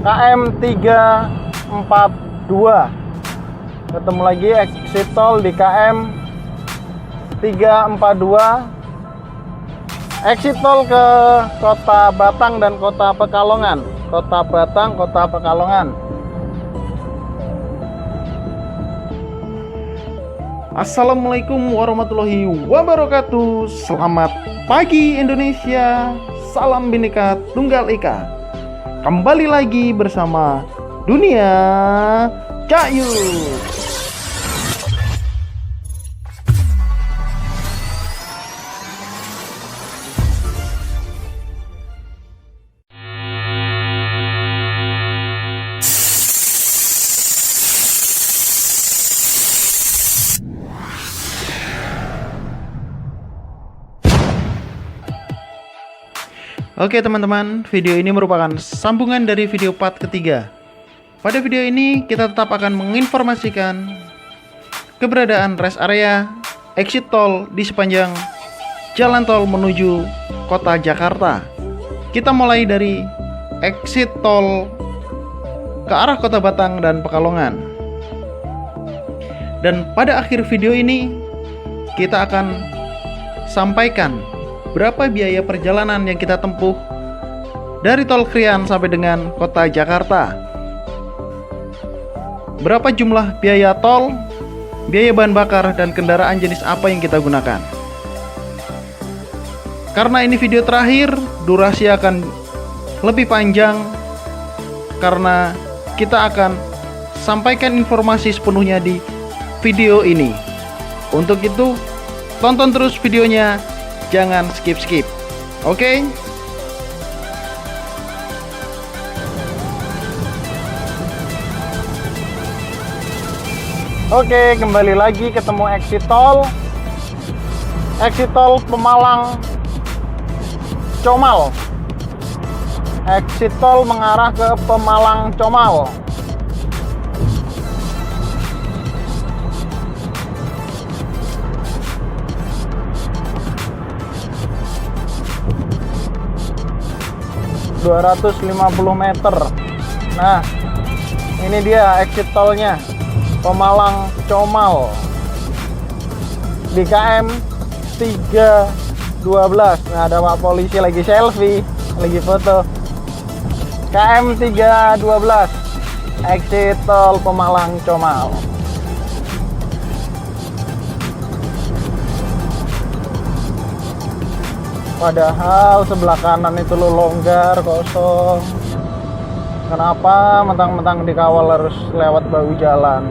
KM 342. Ketemu lagi exit tol di KM 342. Exit tol ke Kota Batang dan Kota Pekalongan. Kota Batang, Kota Pekalongan. Assalamualaikum warahmatullahi wabarakatuh. Selamat pagi Indonesia. Salam Bhinneka Tunggal Ika. Kembali lagi bersama Dunia Cayut. Oke teman-teman, video ini merupakan sambungan dari video part ketiga. Pada video ini kita tetap akan menginformasikan keberadaan rest area exit tol di sepanjang jalan tol menuju kota Jakarta. Kita mulai dari exit tol ke arah kota Batang dan Pekalongan. Dan pada akhir video ini kita akan sampaikan berapa biaya perjalanan yang kita tempuh dari tol Krian sampai dengan kota Jakarta. Berapa jumlah biaya tol, biaya bahan bakar, dan kendaraan jenis apa yang kita gunakan. Karena ini video terakhir, durasi akan lebih panjang karena kita akan sampaikan informasi sepenuhnya di video ini. Untuk itu, tonton terus videonya. Jangan skip-skip. Oke? Oke, kembali lagi ketemu exit tol. Exit tol Pemalang Comal. Exit tol mengarah ke Pemalang Comal. ...250 meter. Nah, ini dia exit tolnya Pemalang Comal di KM 312. Nah, ada Pak polisi lagi selfie, lagi foto. KM 312 exit tol Pemalang Comal. Padahal sebelah kanan itu lo longgar, kosong. Kenapa mentang-mentang dikawal harus lewat bahu jalan?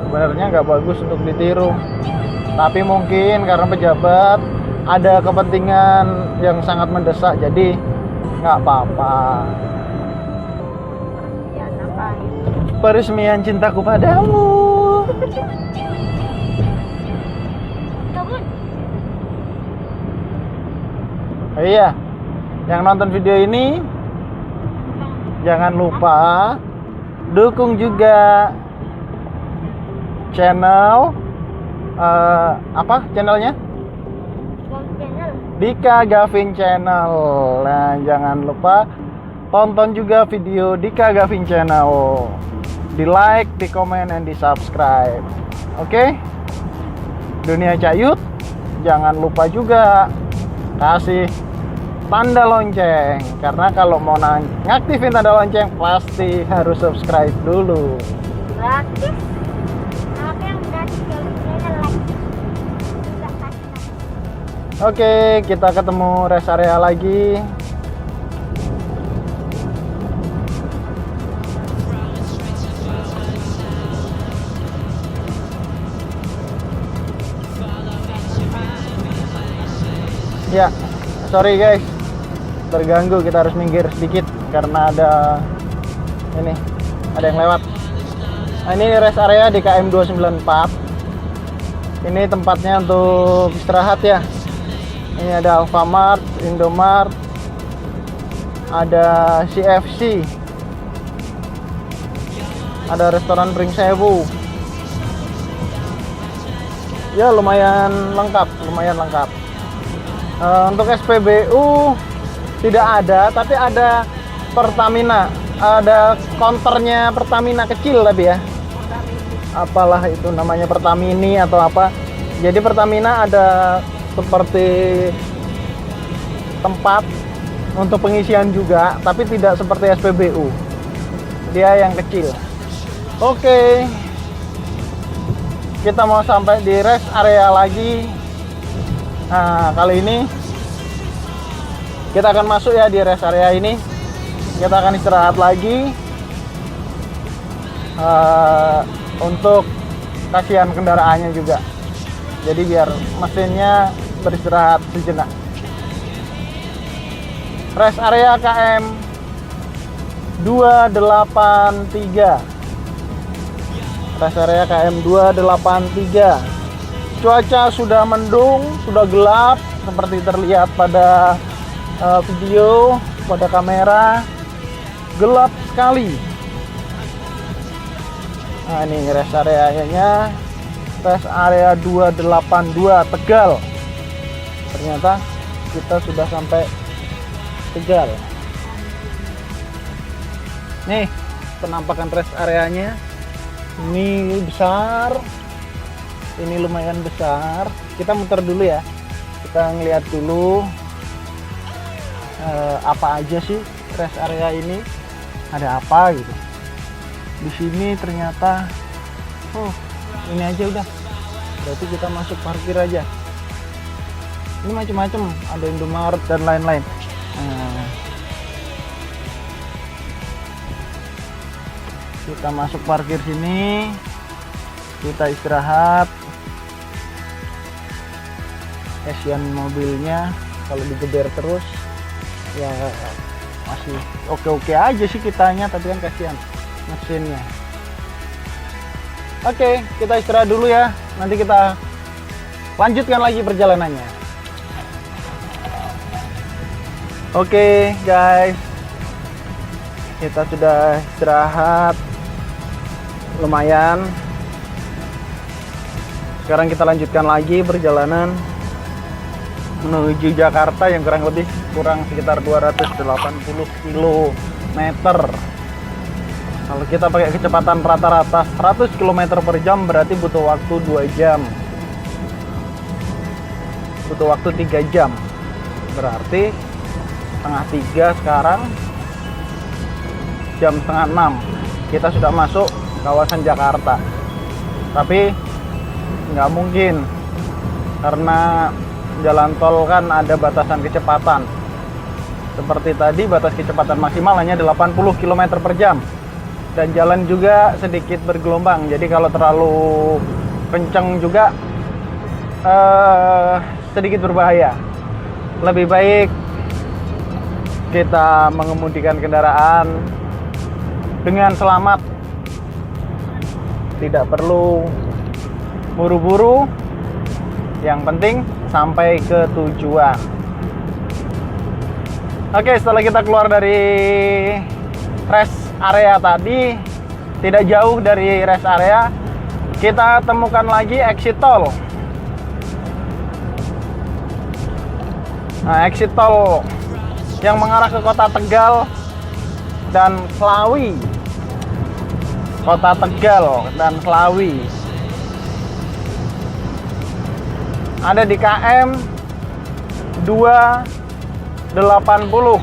Sebenarnya nggak bagus untuk ditiru. Tapi mungkin karena pejabat ada kepentingan yang sangat mendesak, jadi nggak apa-apa. Peresmian cintaku padamu. Oh iya, yang nonton video ini jangan lupa dukung juga channel apa channelnya? Dika Gavin Channel. Nah, jangan lupa tonton juga video Dika Gavin Channel. Di like, di komen, dan di subscribe. Oke? Dunia Cayut, jangan lupa juga kasih tanda lonceng. Karena kalau mau ngaktifin tanda lonceng pasti harus subscribe dulu. Gratis. Apa yang gratis like. Oke, kita ketemu rest area lagi. Ya, sorry guys, terganggu, kita harus minggir sedikit karena ada yang lewat. Nah, ini rest area di KM 294. Ini tempatnya untuk istirahat ya. Ini ada Alfamart, Indomart, ada CFC, ada restoran Pringsewu. Ya lumayan lengkap. Untuk SPBU tidak ada, tapi ada Pertamina. Ada konternya Pertamina kecil tapi ya. Apalah itu namanya, Pertamini atau apa. Jadi Pertamina ada seperti tempat untuk pengisian juga, tapi tidak seperti SPBU. Dia yang kecil. Oke. Kita mau sampai di rest area lagi. Nah, kali ini kita akan masuk ya di rest area ini. Kita akan istirahat lagi untuk kasihan kendaraannya juga. Jadi biar mesinnya beristirahat sejenak. Rest area KM 283. Rest area KM 283. Cuaca sudah mendung, sudah gelap seperti terlihat pada video, pada kamera. Gelap sekali. Nah, ini rest area-nya. Rest area 282 Tegal. Ternyata kita sudah sampai Tegal. Nih, penampakan rest areanya. Ini besar. Ini lumayan besar. Kita muter dulu ya. Kita ngeliat dulu apa aja sih rest area ini. Ada apa gitu. Di sini ternyata ini aja udah. Berarti kita masuk parkir aja. Ini macam-macam, ada Indomaret dan lain-lain. Kita masuk parkir sini. Kita istirahat. Kasihan mobilnya kalau digeber terus ya, masih oke-oke aja sih kitanya, tapi kan kasihan mesinnya. Oke, kita istirahat dulu ya. Nanti kita lanjutkan lagi perjalanannya. Oke, guys. Kita sudah istirahat lumayan. Sekarang kita lanjutkan lagi perjalanan menuju Jakarta yang kurang sekitar 280 km. Kalau kita pakai kecepatan rata-rata 100 km per jam berarti butuh waktu 2 jam. Butuh waktu 3 jam. Berarti setengah 3 sekarang, jam setengah 6 kita sudah masuk kawasan Jakarta. Tapi nggak mungkin, karena jalan tol kan ada batasan kecepatan. Seperti tadi batas kecepatan maksimal hanya 80 km per jam. Dan jalan juga sedikit bergelombang. Jadi kalau terlalu kencang juga sedikit berbahaya. Lebih baik kita mengemudikan kendaraan dengan selamat. Tidak perlu buru-buru. Yang penting sampai ke tujuan. Oke, setelah kita keluar dari rest area tadi, tidak jauh dari rest area, kita temukan lagi exit tol. Nah, exit tol yang mengarah ke kota Tegal dan Slawi. Kota Tegal dan Slawi. Ada di KM 280.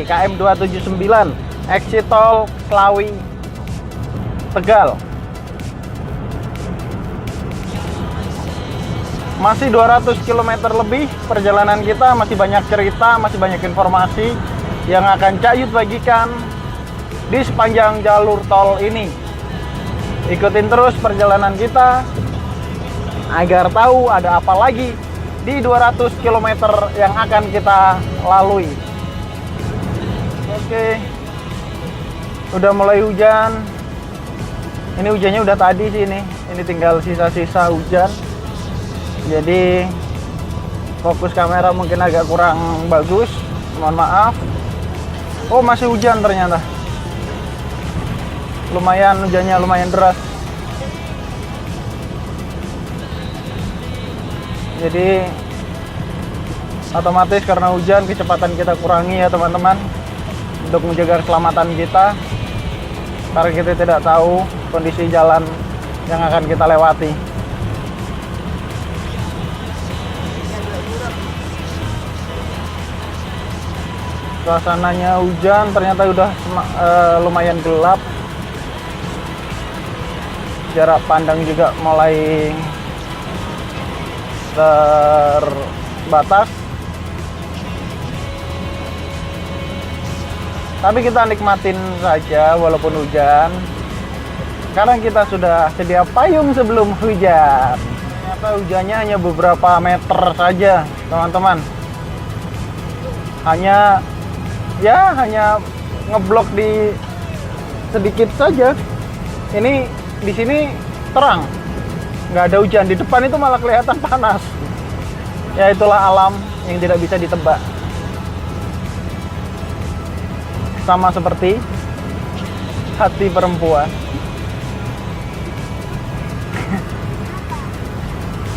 KM 279 exit tol Slawi Tegal. Masih 200 km lebih perjalanan kita, masih banyak cerita, masih banyak informasi yang akan Cak Yud bagikan di sepanjang jalur tol ini. Ikutin terus perjalanan kita agar tahu ada apa lagi di 200 km yang akan kita lalui. Oke. Udah mulai hujan. Ini hujannya udah tadi sih ini. Ini tinggal sisa-sisa hujan. Jadi fokus kamera mungkin agak kurang bagus. Mohon maaf. Oh, masih hujan ternyata. Lumayan, hujannya lumayan deras. Jadi otomatis karena hujan kecepatan kita kurangi ya teman-teman, untuk menjaga keselamatan kita, karena kita tidak tahu kondisi jalan yang akan kita lewati. Suasananya hujan, ternyata udah lumayan gelap. Jarak pandang juga mulai terbatas. Tapi kita nikmatin saja walaupun hujan, karena kita sudah sedia payung sebelum hujan. Ternyata hujannya hanya beberapa meter saja, teman-teman. Hanya ngeblok di sedikit saja. Ini di sini terang, nggak ada hujan. Di depan itu malah kelihatan panas. Ya itulah alam yang tidak bisa ditebak. Sama seperti hati perempuan.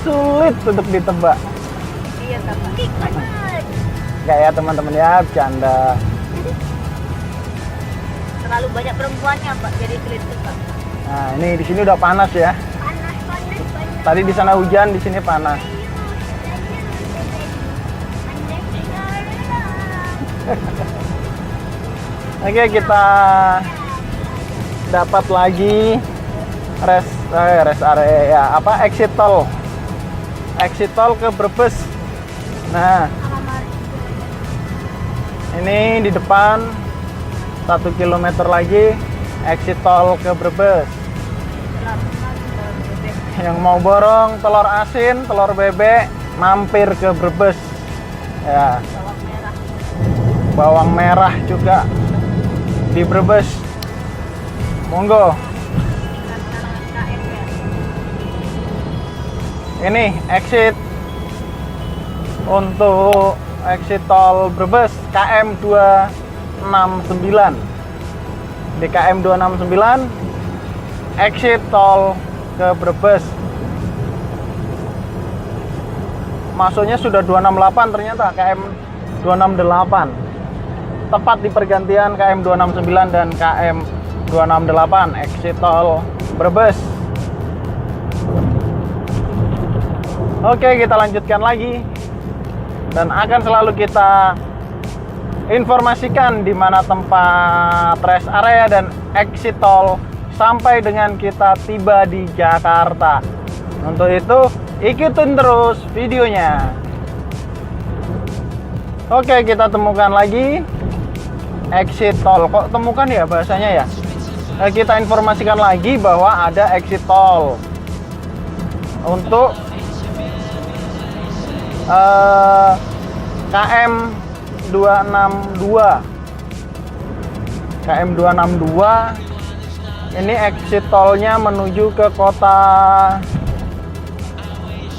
Sulit untuk ditebak. Iya, tapi Nggak ya teman-teman ya, bercanda. terlalu banyak perempuannya, Pak, jadi sulit tebak. Nah, ini di sini udah panas ya. Panas. Tadi di sana hujan, di sini panas. Oke, kita dapat lagi rest area exit tol. Exit tol ke Brebes. Nah, ini di depan 1 km lagi exit tol ke Brebes. Yang mau borong telur asin, telur bebek, mampir ke Brebes. Ya. Bawang merah juga di Brebes. Monggo. Ini exit untuk exit tol Brebes KM 269. Di KM 269 exit tol ke Brebes. Masuknya sudah 268, ternyata KM 268. Tepat di pergantian KM 269 dan KM 268 exit tol Brebes. Oke, kita lanjutkan lagi dan akan selalu kita informasikan di mana tempat rest area dan exit tol sampai dengan kita tiba di Jakarta. Untuk itu, ikutin terus videonya. Oke, kita temukan lagi exit tol. Kok temukan ya bahasanya ya? Kita informasikan lagi bahwa ada exit tol untuk KM 262. KM 262 ini exit tolnya menuju ke kota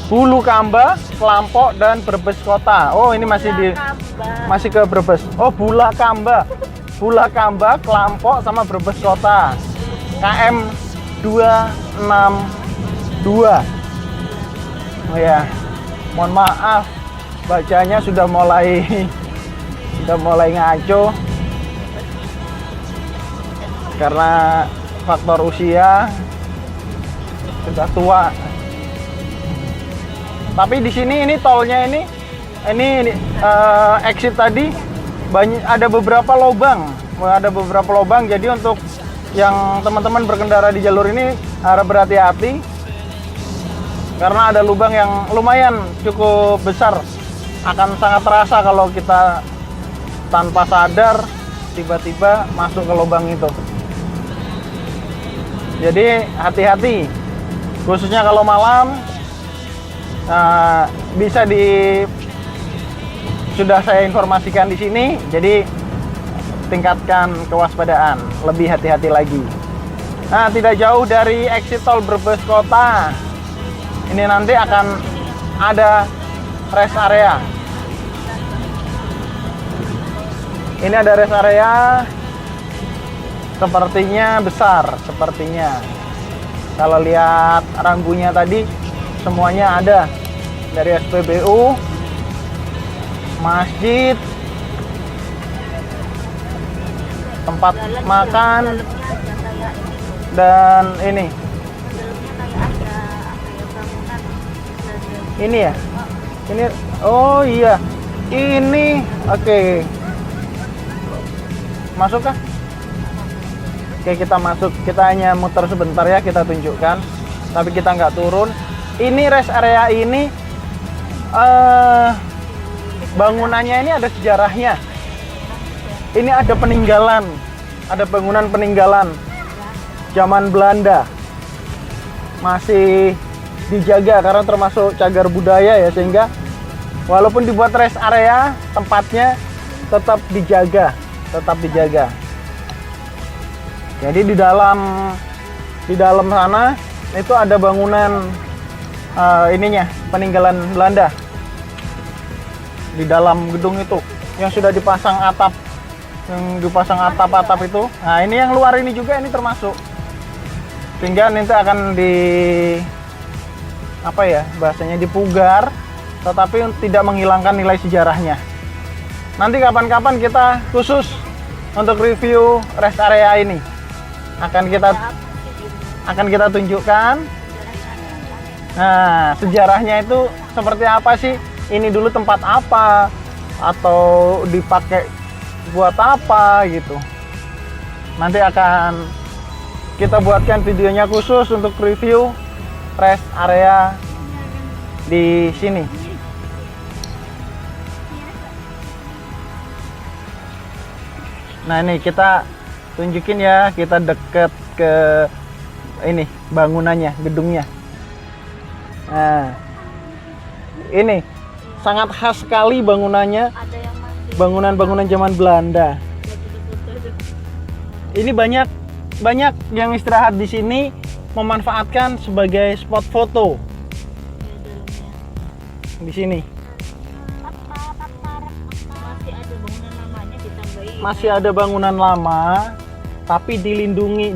Bulakamba, Klampok dan Brebes kota. Oh, ini masih ke Brebes. Oh, Bulakamba, Klampok sama Brebes kota. KM 262. Oh ya, mohon maaf, bacanya sudah mulai ngaco karena faktor usia, sudah tua. Tapi di sini ini tolnya ini exit tadi ada beberapa lubang. Jadi untuk yang teman-teman berkendara di jalur ini harap berhati-hati karena ada lubang yang lumayan cukup besar. Akan sangat terasa kalau kita tanpa sadar tiba-tiba masuk ke lubang itu. Jadi hati-hati, khususnya kalau malam. Sudah saya informasikan di sini, jadi tingkatkan kewaspadaan, lebih hati-hati lagi. Nah, tidak jauh dari exit tol Brebes kota, ini nanti akan ada rest area. Ini ada rest area, sepertinya besar, sepertinya. Kalau lihat rambunya tadi, semuanya ada. dari SPBU, masjid, tempat Jalan makan, dalamnya aja kayak ini. dan ini. Dalamnya kayak ada apa ya, bangunan. Ini ya? Ini, oh iya. Ini, oke. Masuk kah? Oke, kita masuk. Kita hanya muter sebentar ya, kita tunjukkan. Tapi kita nggak turun. Ini rest area ini, bangunannya ini ada sejarahnya. Ini ada peninggalan, ada bangunan peninggalan zaman Belanda. Masih dijaga karena termasuk cagar budaya ya, sehingga walaupun dibuat rest area, tempatnya tetap dijaga, Jadi di dalam sana itu ada bangunan ininya, peninggalan Belanda. Di dalam gedung itu yang sudah dipasang atap, atap itu. Nah, ini yang luar ini juga ini termasuk. Sehingga nanti akan bahasanya dipugar, tetapi tidak menghilangkan nilai sejarahnya. Nanti kapan-kapan kita khusus untuk review rest area ini. Akan kita tunjukkan. Nah, sejarahnya itu seperti apa sih? Ini dulu tempat apa, atau dipakai buat apa gitu. Nanti akan kita buatkan videonya khusus untuk review rest area di sini. Nah, ini kita tunjukin ya, kita deket ke ini bangunannya, gedungnya. Nah, ini sangat khas sekali bangunannya, Ada yang masih bangunan-bangunan zaman Belanda. Ini banyak yang istirahat di sini, memanfaatkan sebagai spot foto di sini. Masih ada bangunan lama, tapi dilindungi,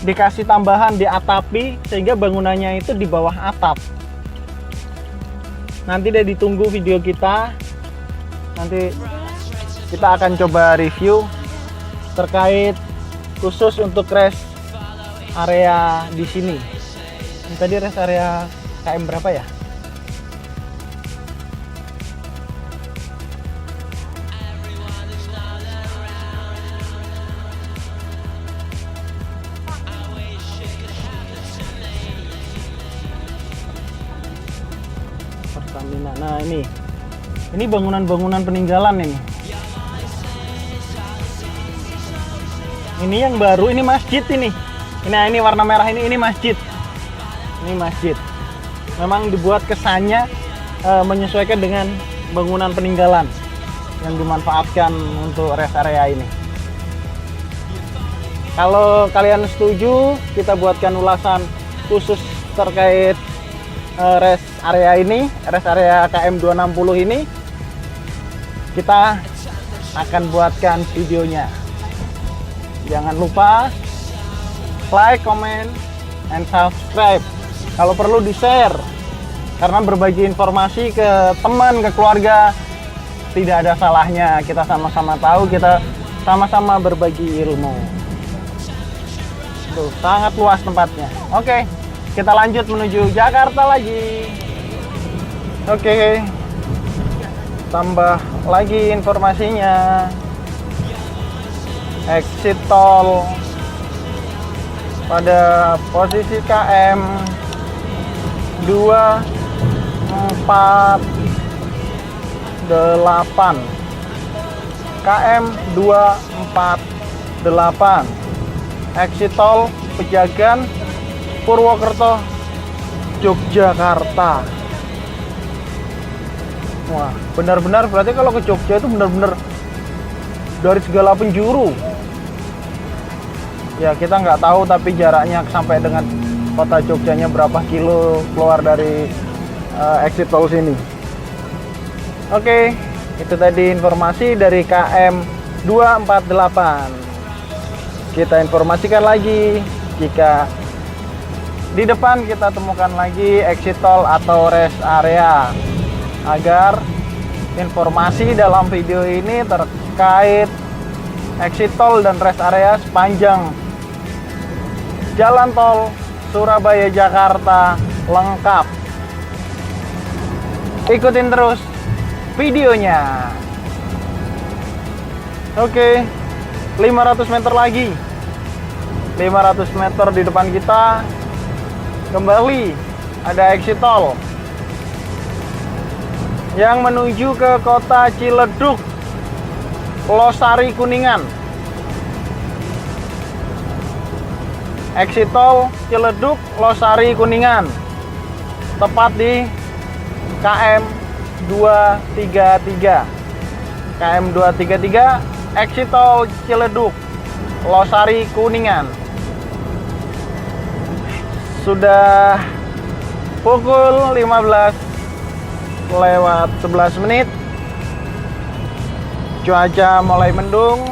dikasih tambahan, diatapi, sehingga bangunannya itu di bawah atap. Nanti deh ditunggu video kita. Nanti kita akan coba review terkait khusus untuk rest area di sini. Ini tadi rest area KM berapa ya? Pertamina. Nah, ini bangunan-bangunan peninggalan ini. Ini yang baru, ini masjid ini. Nah, ini warna merah ini masjid. Ini masjid. Memang dibuat kesannya menyesuaikan dengan bangunan peninggalan yang dimanfaatkan untuk rest area ini. Kalau kalian setuju, kita buatkan ulasan khusus terkait rest area ini, rest area KM 260 ini. Kita akan buatkan videonya. Jangan lupa like, comment, and subscribe. Kalau perlu di-share, karena berbagi informasi ke teman, ke keluarga tidak ada salahnya. Kita sama-sama tahu, kita sama-sama berbagi ilmu. Tuh, sangat luas tempatnya. Oke, kita lanjut menuju Jakarta lagi. Oke, tambah lagi informasinya. Exit tol pada posisi KM 248, KM 248, exit tol Pejagan, Purwokerto, Yogyakarta. Wah, benar-benar berarti kalau ke Jogja itu benar-benar dari segala penjuru. Ya, kita nggak tahu, tapi jaraknya sampai dengan kota Jogjanya berapa kilo keluar dari exit tol sini. Oke, itu tadi informasi dari KM 248. Kita informasikan lagi, jika Di depan kita temukan lagi exit tol atau rest area, agar informasi dalam video ini terkait exit tol dan rest area sepanjang jalan tol Surabaya Jakarta lengkap. Ikutin terus videonya. Oke, 500 meter lagi. 500 meter di depan kita kembali ada exit tol yang menuju ke kota Ciledug, Losari, Kuningan. Exit tol Ciledug, Losari, Kuningan, tepat di KM 233. KM 233, exit tol Ciledug, Losari, Kuningan. Sudah pukul 15:11 menit. Cuaca mulai mendung.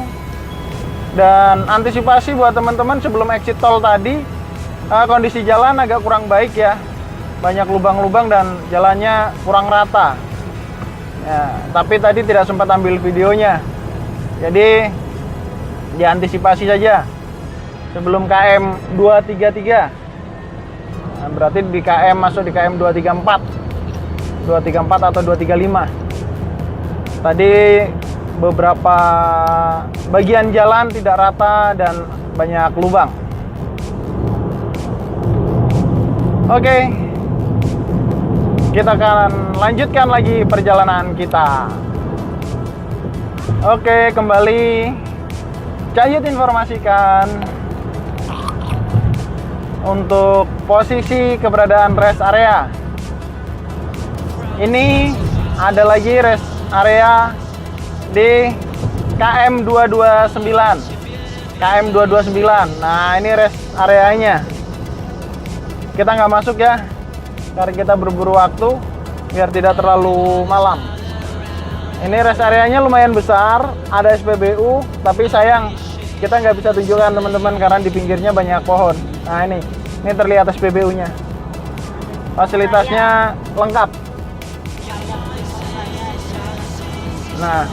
Dan antisipasi buat teman-teman sebelum exit tol tadi, kondisi jalan agak kurang baik ya. Banyak lubang-lubang dan jalannya kurang rata. Ya, tapi tadi tidak sempat ambil videonya. Jadi diantisipasi saja sebelum KM 233. Nah, berarti di KM masuk di KM 234. 234 atau 235. Tadi beberapa bagian jalan tidak rata dan banyak lubang. Oke, kita akan lanjutkan lagi perjalanan kita. Oke, kembali Cahit informasikan untuk posisi keberadaan rest area. Ini ada lagi rest area di KM 229. KM 229. Nah, ini rest areanya. Kita nggak masuk ya, karena kita berburu waktu biar tidak terlalu malam. Ini rest areanya lumayan besar, ada SPBU, tapi sayang kita nggak bisa tunjukkan teman-teman karena di pinggirnya banyak pohon. Nah, ini terlihat SPBU-nya. Fasilitasnya lengkap. Nah,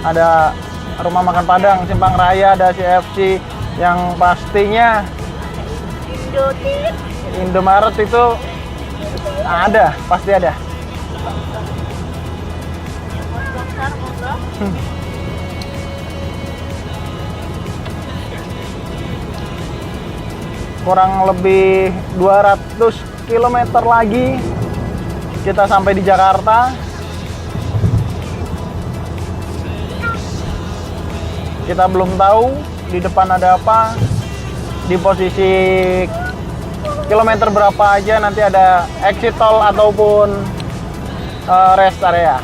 ada rumah makan Padang, Simpang Raya, ada CFC, yang pastinya Indomaret itu ada, pasti ada. Kurang lebih 200 km lagi kita sampai di Jakarta. Kita belum tahu di depan ada apa, di posisi kilometer berapa aja nanti ada exit tol ataupun rest area.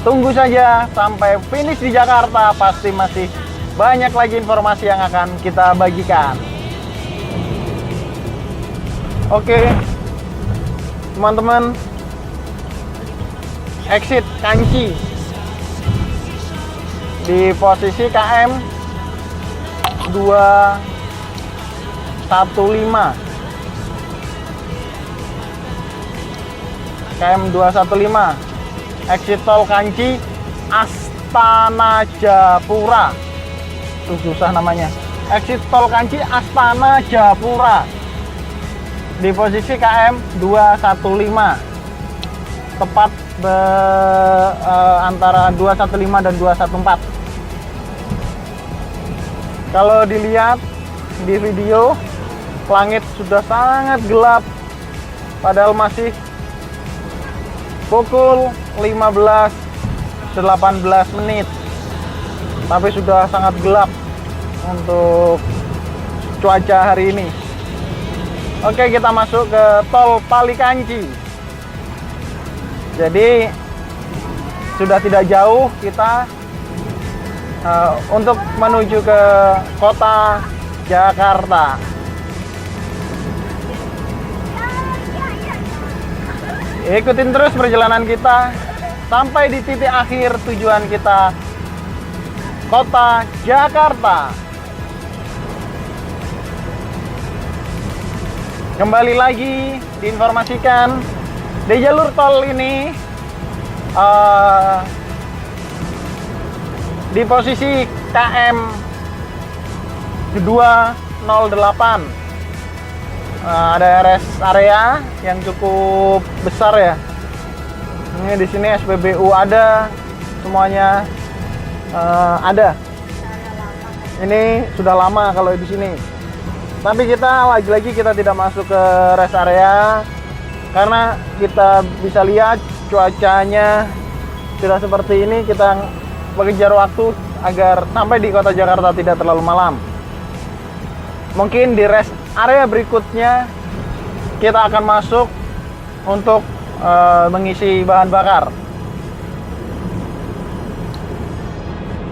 Tunggu saja sampai finish di Jakarta, pasti masih banyak lagi informasi yang akan kita bagikan. Oke, teman-teman, exit Kanci di posisi KM 215. KM 215, exit tol Kanci Astana Japura. Tuh susah namanya. Exit tol Kanci Astana Japura di posisi KM 215, tepat antara 215 dan 214. Kalau dilihat di video, langit sudah sangat gelap, padahal masih pukul 15:18 menit, tapi sudah sangat gelap untuk cuaca hari ini. Oke, kita masuk ke tol Palikanci. Jadi sudah tidak jauh kita untuk menuju ke kota Jakarta. Ikutin terus perjalanan kita sampai di titik akhir tujuan kita, kota Jakarta. Kembali lagi diinformasikan di jalur tol ini di posisi KM 208 ada rest area yang cukup besar ya. Ini di sini SPBU ada, semuanya ada. Ini sudah lama kalau di sini. Tapi kita lagi-lagi kita tidak masuk ke rest area karena kita bisa lihat cuacanya sudah seperti ini. Kita mengejar waktu agar sampai di kota Jakarta tidak terlalu malam. Mungkin di rest area berikutnya kita akan masuk untuk mengisi bahan bakar.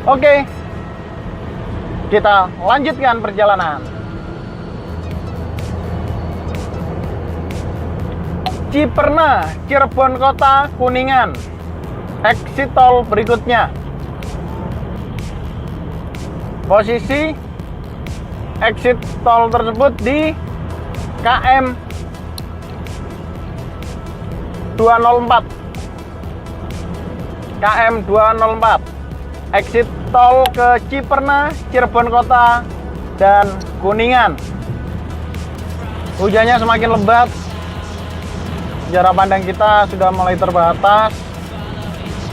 Oke, kita lanjutkan perjalanan. Ciperna, Cirebon Kota, Kuningan. Exit tol berikutnya. Posisi exit tol tersebut di KM 204. KM 204. Exit tol ke Ciperna, Cirebon Kota, dan Kuningan. Hujannya semakin lebat. Jarak pandang kita sudah mulai terbatas.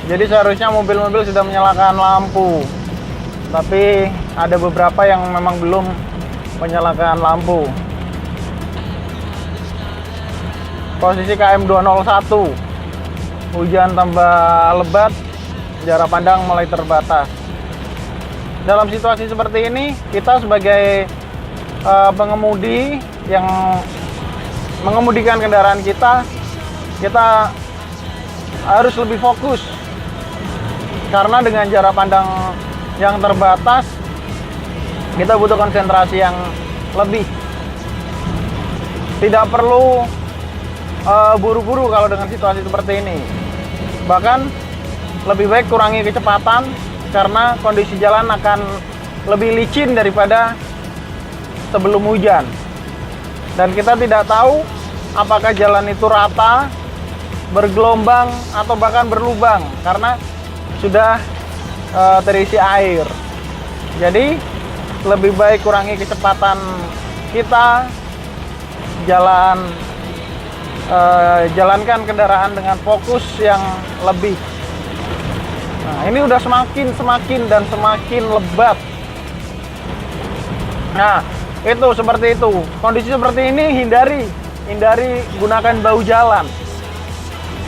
Jadi seharusnya mobil-mobil sudah menyalakan lampu. Tapi ada beberapa yang memang belum menyalakan lampu. Posisi KM 201. Hujan tambah lebat, jarak pandang mulai terbatas. Dalam situasi seperti ini, kita sebagai pengemudi yang mengemudikan kendaraan kita harus lebih fokus. Karena dengan jarak pandang yang terbatas, kita butuh konsentrasi yang lebih. Tidak perlu buru-buru kalau dengan situasi seperti ini. Bahkan lebih baik kurangi kecepatan karena kondisi jalan akan lebih licin daripada sebelum hujan. Dan kita tidak tahu apakah jalan itu rata, bergelombang, atau bahkan berlubang karena sudah terisi air. Jadi lebih baik kurangi kecepatan kita, jalankan kendaraan dengan fokus yang lebih. Nah, ini udah semakin dan semakin lebat. Nah, itu seperti itu. Kondisi seperti ini hindari gunakan bahu jalan.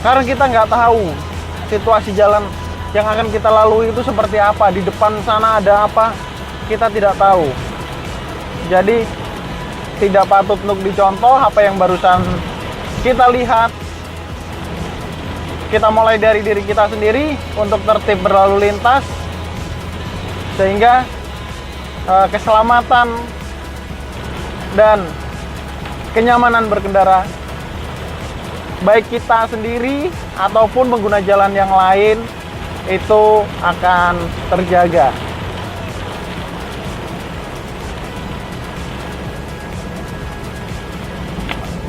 Karena kita nggak tahu situasi jalan yang akan kita lalui itu seperti apa. Di depan sana ada apa, kita tidak tahu. Jadi tidak patut untuk dicontoh apa yang barusan kita lihat. Kita mulai dari diri kita sendiri untuk tertib berlalu lintas, sehingga keselamatan dan kenyamanan berkendara baik kita sendiri ataupun pengguna jalan yang lain itu akan terjaga.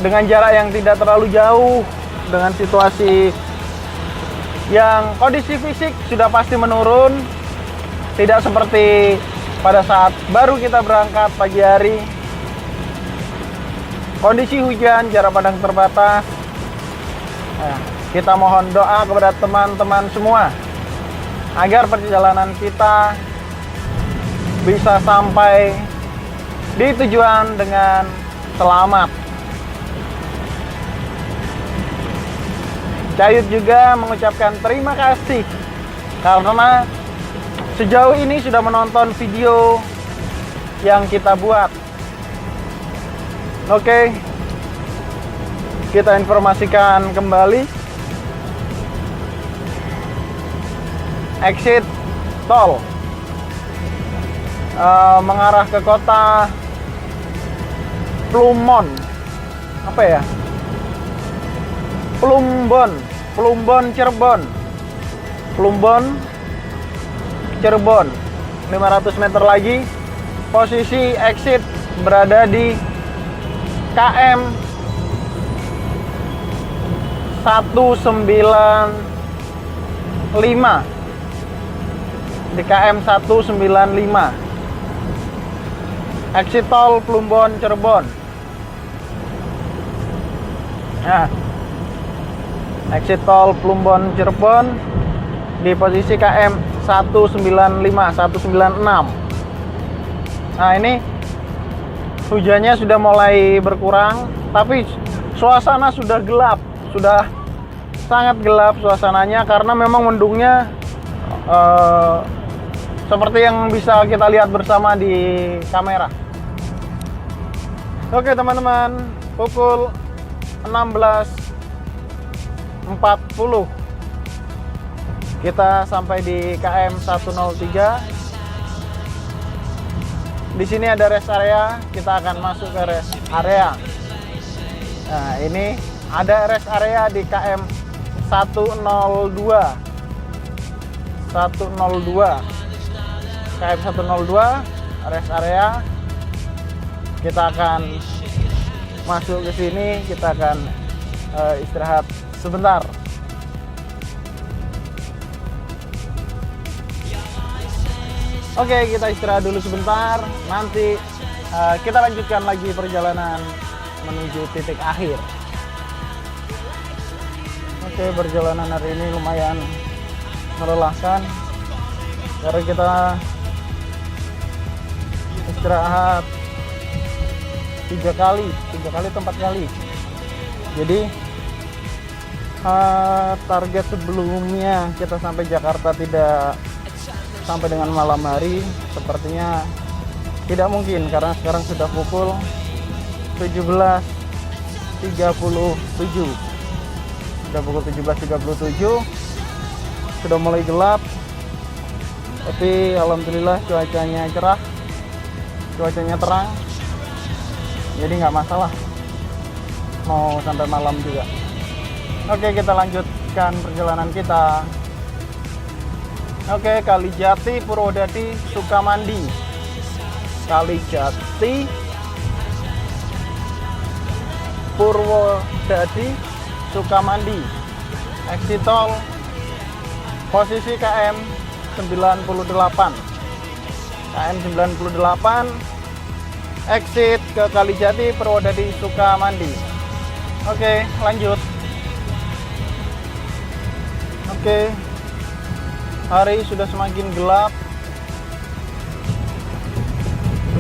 Dengan jarak yang tidak terlalu jauh, dengan situasi yang kondisi fisik sudah pasti menurun, tidak seperti pada saat baru kita berangkat pagi hari. Kondisi hujan, jarak pandang terbatas. Nah, kita mohon doa kepada teman-teman semua agar perjalanan kita bisa sampai di tujuan dengan selamat. Cayut juga mengucapkan terima kasih karena sejauh ini sudah menonton video yang kita buat. Oke, kita informasikan kembali exit tol mengarah ke kota Plumbon, apa ya? Plumbon Cirebon. Plumbon Cirebon. 500 meter lagi posisi exit berada di KM 195. Di KM 195. Exit tol Plumbon Cirebon. Nah, exit tol Plumbon Cirebon di posisi KM 195, 196. Nah, ini hujannya sudah mulai berkurang, tapi suasana sudah gelap, sudah sangat gelap suasananya karena memang mendungnya seperti yang bisa kita lihat bersama di kamera. Oke teman-teman, pukul 16.40 kita sampai di KM 103. Di sini ada rest area, kita akan masuk ke rest area. Nah, ini ada rest area di KM 102. 102. KM 102 rest area. Kita akan masuk ke sini, kita akan istirahat sebentar. Oke, kita istirahat dulu sebentar. Nanti kita lanjutkan lagi perjalanan menuju titik akhir. Oke, perjalanan hari ini lumayan melelahkan karena kita istirahat 3 kali atau 4 kali. Jadi target sebelumnya kita sampai Jakarta tidak sampai dengan malam hari, sepertinya tidak mungkin karena sekarang sudah pukul 17.37. Sudah pukul 17.37, sudah mulai gelap, tapi alhamdulillah cuacanya cerah, cuacanya terang, jadi nggak masalah mau sampai malam juga. Oke, kita lanjutkan perjalanan kita. Oke, Kalijati, Purwodadi, Sukamandi. Kalijati, Purwodadi, Sukamandi. Exit tol posisi KM 98. KM 98 exit ke Kalijati, Purwodadi, Sukamandi. Oke, lanjut. Oke, hari sudah semakin gelap.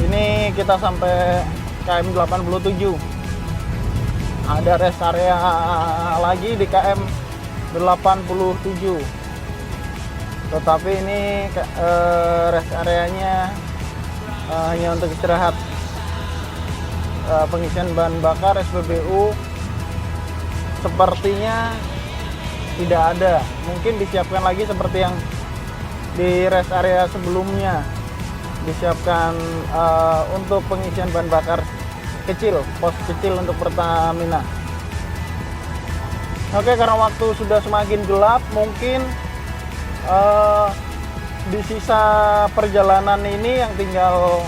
Ini kita sampai KM 87. Ada rest area lagi di KM 87. Tetapi ini rest areanya hanya untuk istirahat, pengisian bahan bakar SPBU sepertinya tidak ada. Mungkin disiapkan lagi seperti yang di rest area sebelumnya, disiapkan untuk pengisian bahan bakar kecil, pos kecil untuk Pertamina. Oke, karena waktu sudah semakin gelap, mungkin di sisa perjalanan ini yang tinggal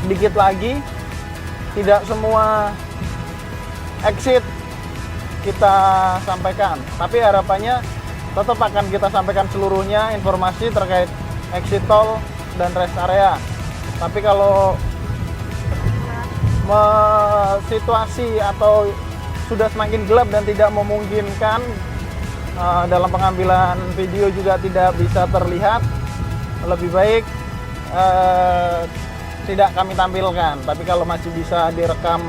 sedikit lagi, tidak semua exit kita sampaikan, tapi harapannya tetap akan kita sampaikan seluruhnya informasi terkait exit tol dan rest area. Tapi kalau situasi atau sudah semakin gelap dan tidak memungkinkan, dalam pengambilan video juga tidak bisa terlihat, lebih baik tidak kami tampilkan. Tapi kalau masih bisa direkam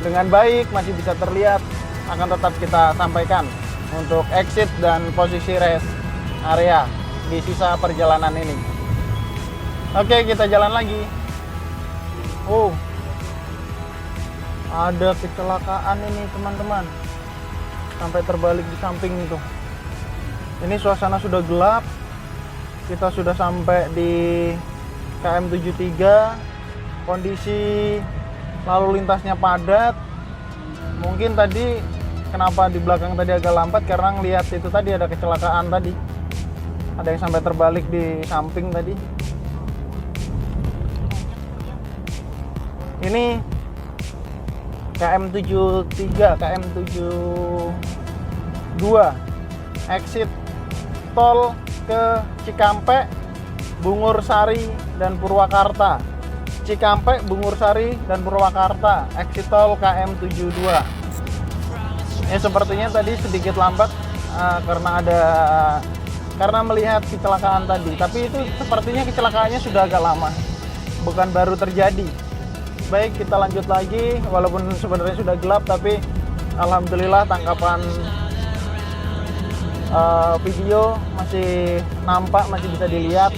dengan baik, masih bisa terlihat, akan tetap kita sampaikan untuk exit dan posisi rest area di sisa perjalanan ini. Oke, kita jalan lagi. Oh, ada kecelakaan ini teman-teman, sampai terbalik di samping itu. Ini suasana sudah gelap, kita sudah sampai di KM 73, kondisi lalu lintasnya padat. Mungkin tadi kenapa di belakang tadi agak lambat, karena ngelihat itu tadi ada kecelakaan tadi, ada yang sampai terbalik di samping tadi. Ini KM73, KM72 exit tol ke Cikampek, Bungur Sari dan Purwakarta. Cikampek, Bungur Sari dan Purwakarta, exit tol KM72. Ya sepertinya tadi sedikit lambat karena melihat kecelakaan tadi, tapi itu sepertinya kecelakaannya sudah agak lama, bukan baru terjadi. Baik, kita lanjut lagi, walaupun sebenarnya sudah gelap, tapi alhamdulillah tangkapan video masih nampak, masih bisa dilihat.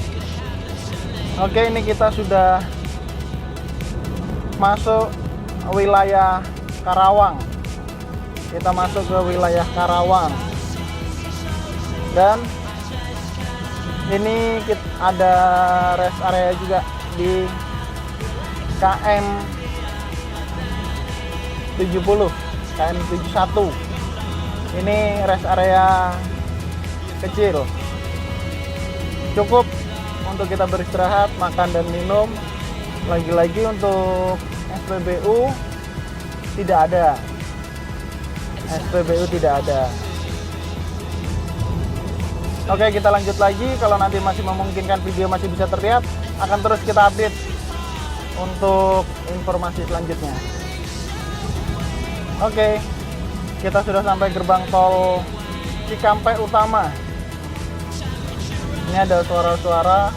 Oke, ini kita sudah masuk wilayah Karawang. Kita masuk ke wilayah Karawang. Dan ini ada rest area juga di KM 70, KM 71. Ini rest area kecil. Cukup untuk kita beristirahat, makan dan minum. Lagi-lagi untuk SPBU tidak ada. SPBU tidak ada. Oke, kita lanjut lagi. Kalau nanti masih memungkinkan video masih bisa terlihat, akan terus kita update untuk informasi selanjutnya. Oke, kita sudah sampai gerbang tol Cikampek Utama. Ini ada suara-suara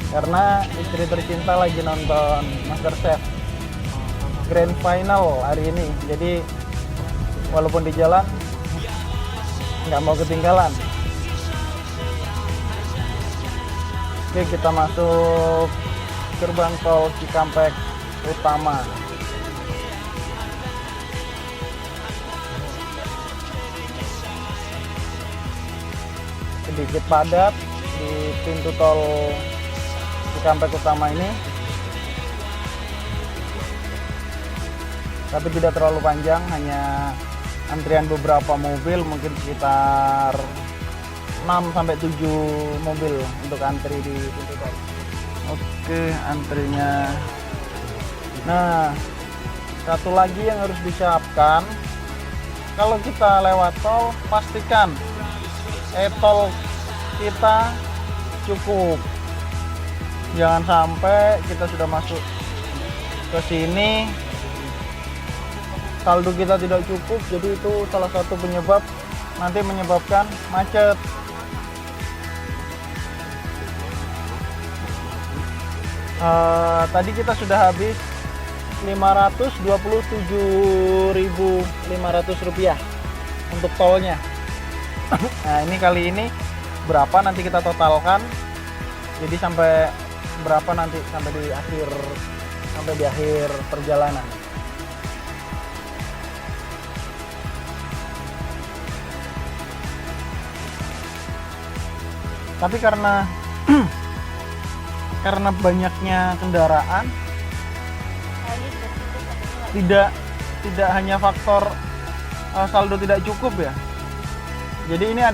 karena istri tercinta lagi nonton MasterChef Grand Final hari ini. Jadi walaupun di jalan nggak mau ketinggalan. Oke, kita masuk gerbang tol Cikampek Utama. Sedikit padat di pintu tol Cikampek Utama ini, tapi tidak terlalu panjang, hanya antrian beberapa mobil, mungkin sekitar 6-7 mobil untuk antri di pintu tol. Oke, antrinya. Nah, satu lagi yang harus disiapkan, kalau kita lewat tol, pastikan e-tol kita cukup. Jangan sampai kita sudah masuk ke sini, saldo kita tidak cukup, jadi itu salah satu penyebab nanti menyebabkan macet. Tadi kita sudah habis Rp527.500 untuk tolnya. Nah, ini kali ini berapa nanti kita totalkan. Jadi sampai berapa nanti sampai di akhir perjalanan. Tapi karena banyaknya kendaraan, tidak hanya faktor saldo tidak cukup ya. Jadi ini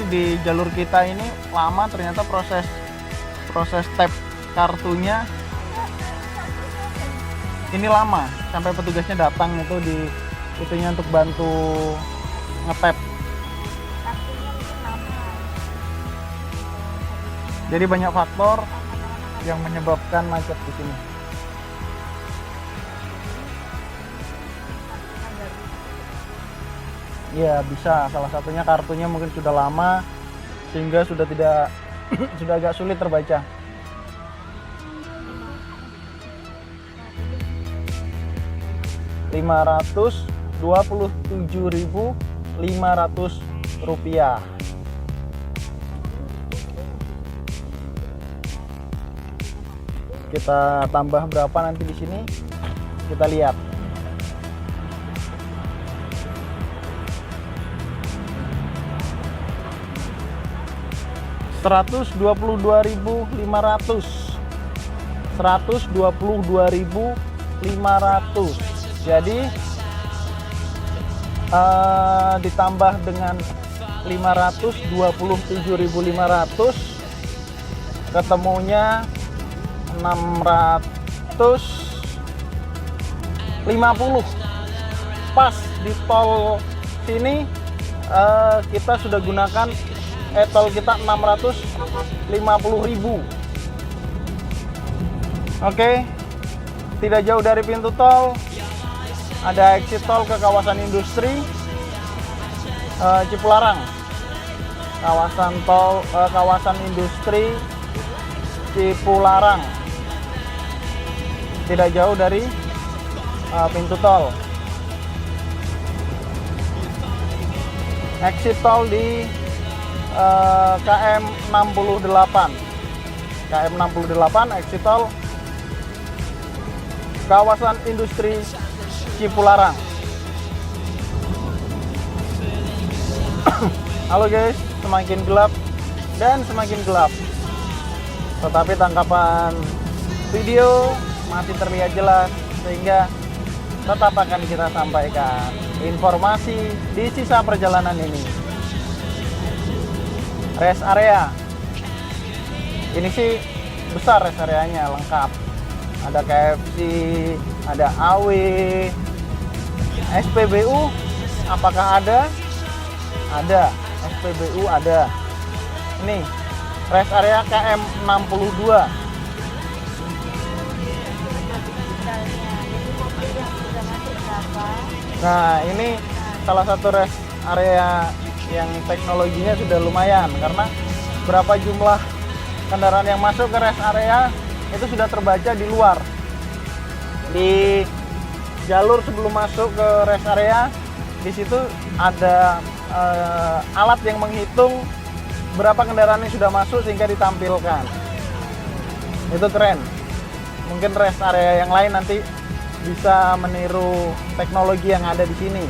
di jalur kita ini lama, ternyata proses tap kartunya ini lama, sampai petugasnya datang itu itunya untuk bantu ngetap. Jadi banyak faktor yang menyebabkan macet di sini. Ya bisa, salah satunya kartunya mungkin sudah lama sehingga sudah agak sulit terbaca. Rp527.500. Kita tambah berapa nanti di sini? Kita lihat. Rp122.500. Rp122.500. Jadi ditambah dengan Rp527.500, ketemunya 50. Pas di tol sini kita sudah gunakan tol kita 650.000. Oke, tidak jauh dari pintu tol ada exit tol ke kawasan industri Cipularang. Kawasan industri Cipularang. Tidak jauh dari pintu tol. Exit tol di KM 68. KM 68 exit tol kawasan industri Cipularang. Halo guys, semakin gelap dan semakin gelap. Tetapi tangkapan video masih terlihat jelas sehingga tetap akan kita sampaikan informasi di sisa perjalanan ini. Rest area. Ini sih besar rest areanya, lengkap. Ada KFC, ada AW, SPBU. Apakah ada? Ada. SPBU ada. Ini rest area KM 62. Nah, ini salah satu rest area yang teknologinya sudah lumayan, karena berapa jumlah kendaraan yang masuk ke rest area itu sudah terbaca di luar. Di jalur sebelum masuk ke rest area, di situ ada alat yang menghitung berapa kendaraan yang sudah masuk sehingga ditampilkan. Itu keren. Mungkin rest area yang lain nanti bisa meniru teknologi yang ada di sini.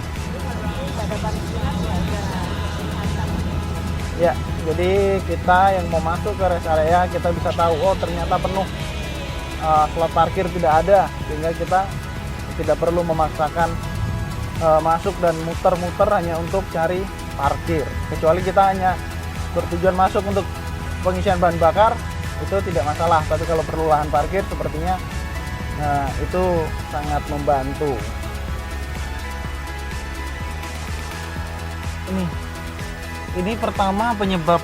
Ya, jadi kita yang mau masuk ke rest area kita bisa tahu, oh ternyata penuh, slot parkir tidak ada, sehingga kita tidak perlu memaksakan masuk dan muter-muter hanya untuk cari parkir. Kecuali kita hanya bertujuan masuk untuk pengisian bahan bakar, itu tidak masalah. Tapi kalau perlu lahan parkir sepertinya itu sangat membantu. Ini pertama penyebab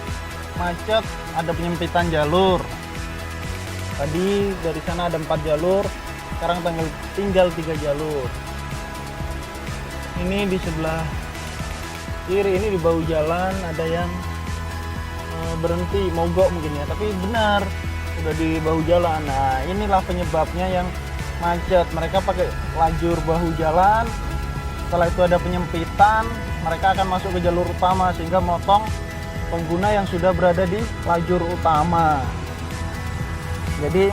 macet, ada penyempitan jalur. Tadi dari sana ada 4 jalur, sekarang tinggal 3 jalur. Ini di sebelah kiri, ini di bahu jalan ada yang berhenti, mogok mungkin ya, tapi benar udah di bahu jalan. Nah, inilah penyebabnya yang macet. Mereka pakai lajur bahu jalan, setelah itu ada penyempitan, mereka akan masuk ke jalur utama sehingga motong pengguna yang sudah berada di lajur utama. Jadi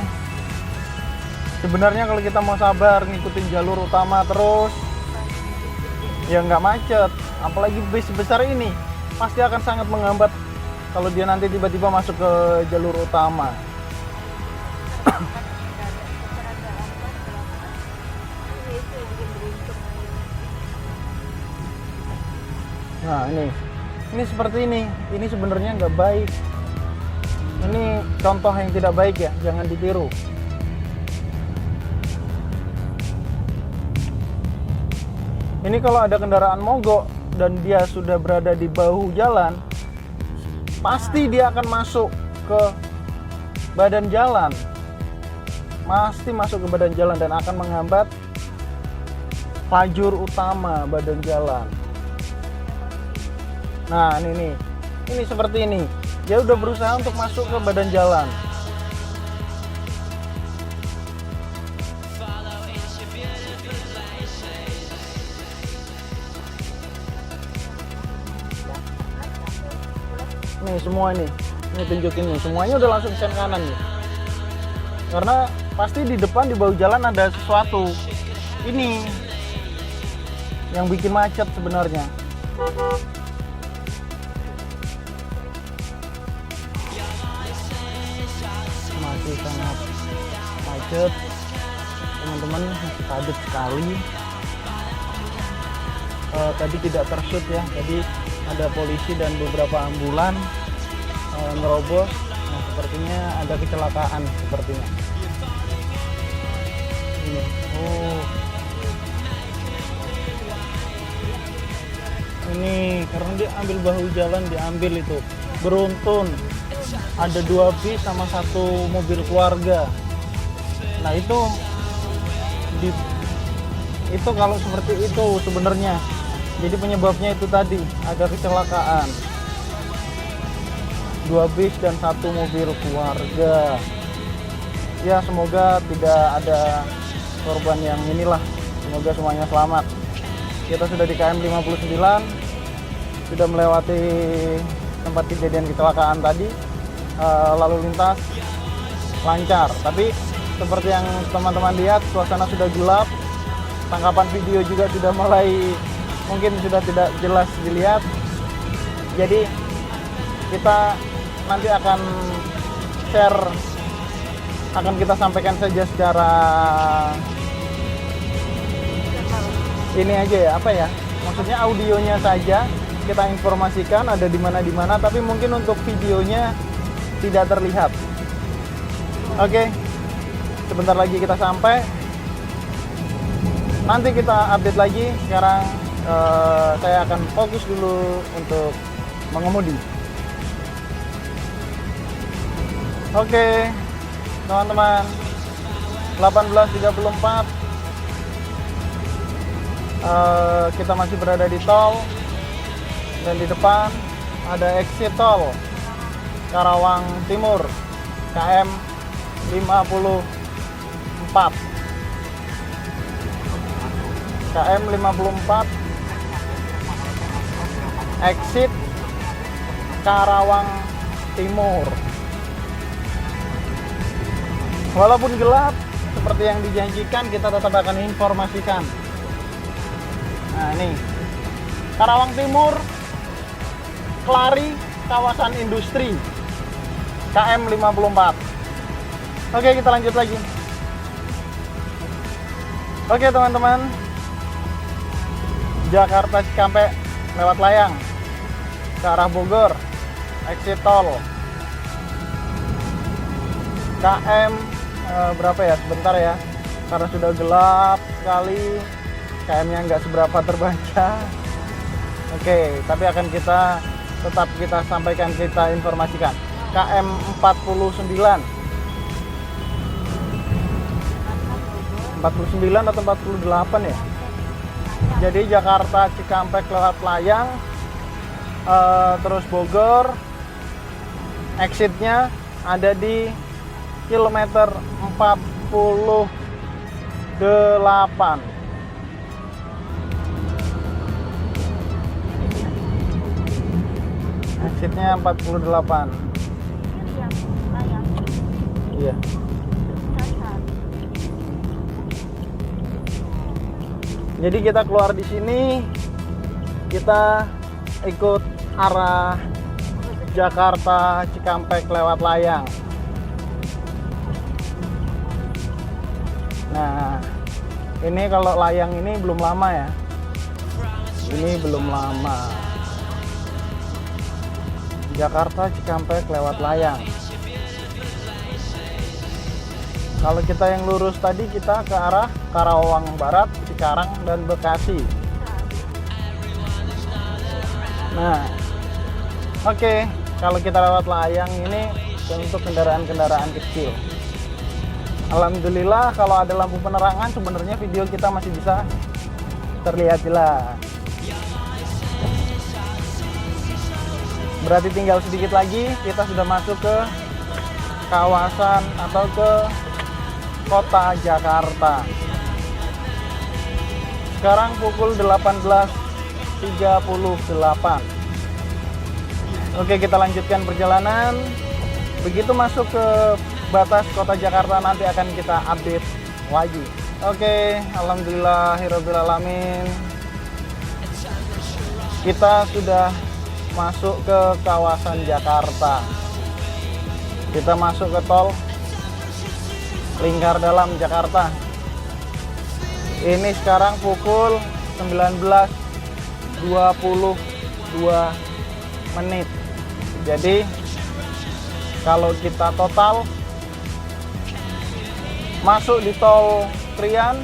sebenarnya kalau kita mau sabar ngikutin jalur utama terus, ya nggak macet. Apalagi bis besar ini pasti akan sangat menghambat kalau dia nanti tiba-tiba masuk ke jalur utama. Nah, ini seperti ini sebenarnya nggak baik. Ini contoh yang tidak baik ya, jangan ditiru. Ini kalau ada kendaraan mogok dan dia sudah berada di bahu jalan, pasti dia akan masuk ke badan jalan. Pasti masuk ke badan jalan dan akan menghambat lajur utama badan jalan. Nah, ini seperti ini. Dia udah berusaha untuk masuk ke badan jalan. Nih semua ini tunjukin nih, semuanya udah langsung sen kanan nih. Karena pasti di depan di bahu jalan ada sesuatu. Ini yang bikin macet sebenarnya. Masih sangat macet, teman-teman, padat sekali. Tadi tidak tershoot ya, tadi ada polisi dan beberapa ambulan nerobos. Nah, sepertinya ada kecelakaan sepertinya. Ini, karena dia ambil bahu jalan, diambil itu beruntun. Ada 2 bis sama 1 mobil keluarga. Nah itu kalau seperti itu sebenarnya. Jadi penyebabnya itu tadi ada kecelakaan. 2 bis dan 1 mobil keluarga. Ya semoga tidak ada korban yang inilah. Semoga semuanya selamat. Kita sudah di KM 59, sudah melewati tempat kejadian kecelakaan tadi. Lalu lintas lancar, tapi seperti yang teman-teman lihat, suasana sudah gelap, tangkapan video juga sudah mulai mungkin sudah tidak jelas dilihat. Jadi kita nanti akan share, akan kita sampaikan saja secara ini aja ya, apa ya, maksudnya audionya saja kita informasikan ada di mana, tapi mungkin untuk videonya tidak terlihat. Oke, sebentar lagi kita sampai. Nanti kita update lagi. Sekarang saya akan fokus dulu untuk mengemudi. Oke, teman-teman, 18.34. Kita masih berada di tol, dan di depan ada exit tol Karawang Timur KM 54. KM 54 exit Karawang Timur. Walaupun gelap seperti yang dijanjikan, kita tetap akan informasikan. Nah ini Karawang Timur, Kelari, kawasan industri, KM 54. Oke, kita lanjut lagi. Oke teman-teman, Jakarta Cikampek lewat Layang ke arah Bogor, exit tol KM berapa ya, sebentar ya, karena sudah gelap sekali, KM-nya nggak seberapa terbaca. Oke, tapi akan kita tetap kita sampaikan, kita informasikan. KM 49 atau 48 ya. Jadi Jakarta Cikampek lewat Layang, terus Bogor, exitnya ada di kilometer 48. Exitnya 48. Iya. Jadi kita keluar di sini, kita ikut arah Jakarta Cikampek lewat Layang. Nah, ini kalau Layang ini belum lama ya. Ini belum lama. Jakarta Cikampek lewat Layang. Kalau kita yang lurus tadi, kita ke arah Karawang Barat, Cikarang, dan Bekasi. Nah, oke, kalau kita lewat Layang ini untuk kendaraan-kendaraan kecil. Alhamdulillah kalau ada lampu penerangan, sebenarnya video kita masih bisa terlihat jelas. Berarti tinggal sedikit lagi kita sudah masuk ke kawasan atau ke kota Jakarta. Sekarang pukul 18.38. Oke, kita lanjutkan perjalanan. Begitu masuk ke batas kota Jakarta nanti akan kita update lagi. Oke, alhamdulillahirobbilalamin. Kita sudah masuk ke kawasan Jakarta. Kita masuk ke tol Lingkar Dalam Jakarta. Ini sekarang pukul 19.22 menit. Jadi kalau kita total masuk di tol Krian,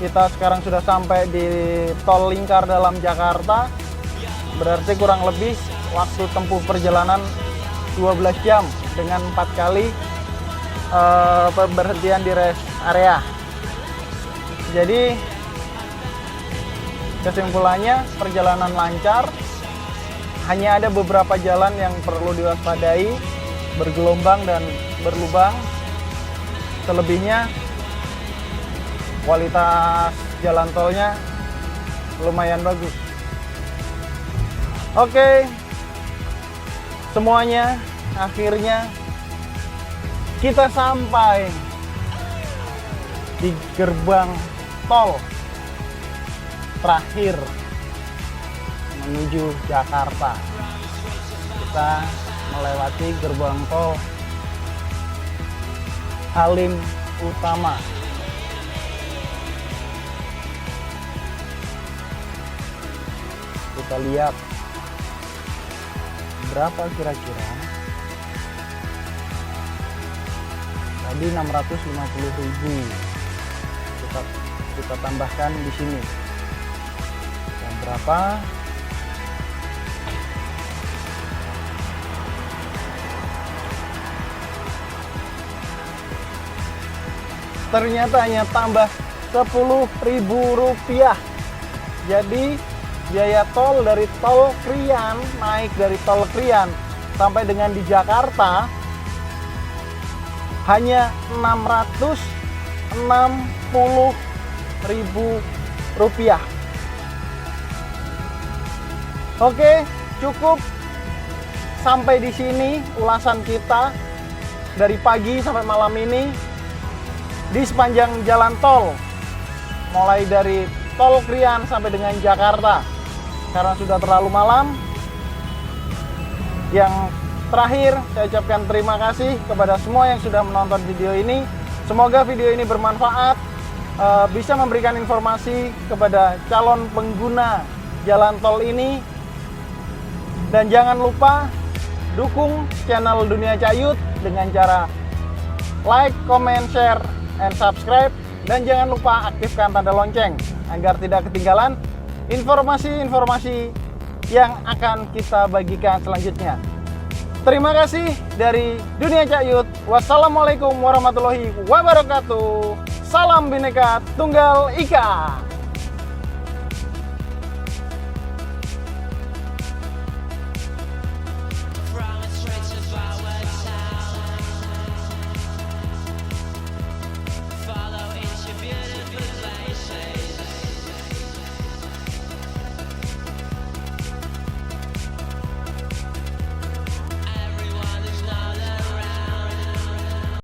kita sekarang sudah sampai di tol Lingkar Dalam Jakarta. Berarti kurang lebih waktu tempuh perjalanan 12 jam dengan 4 kali pemberhentian di rest area. Jadi kesimpulannya perjalanan lancar, hanya ada beberapa jalan yang perlu diwaspadai, bergelombang dan berlubang. Selebihnya kualitas jalan tolnya lumayan bagus. Oke, semuanya akhirnya kita sampai di gerbang tol terakhir menuju Jakarta. Kita melewati gerbang tol Halim Utama. Kita lihat berapa kira-kira. Tadi 650.000. Kita tambahkan di sini. Dan berapa? Ternyata hanya tambah Rp10.000. Jadi biaya tol dari tol Krian, naik dari tol Krian sampai dengan di Jakarta hanya Rp660.000. Oke, cukup sampai di sini ulasan kita dari pagi sampai malam ini di sepanjang jalan tol, mulai dari tol Krian sampai dengan Jakarta. Karena sudah terlalu malam, yang terakhir saya ucapkan terima kasih kepada semua yang sudah menonton video ini. Semoga video ini bermanfaat, bisa memberikan informasi kepada calon pengguna jalan tol ini. Dan jangan lupa dukung channel Dunia Cayut dengan cara like, comment, share, and subscribe. Dan jangan lupa aktifkan tanda lonceng agar tidak ketinggalan informasi-informasi yang akan kita bagikan selanjutnya. Terima kasih dari Dunia Cayut. Wassalamualaikum warahmatullahi wabarakatuh. Salam Bhinneka Tunggal Ika.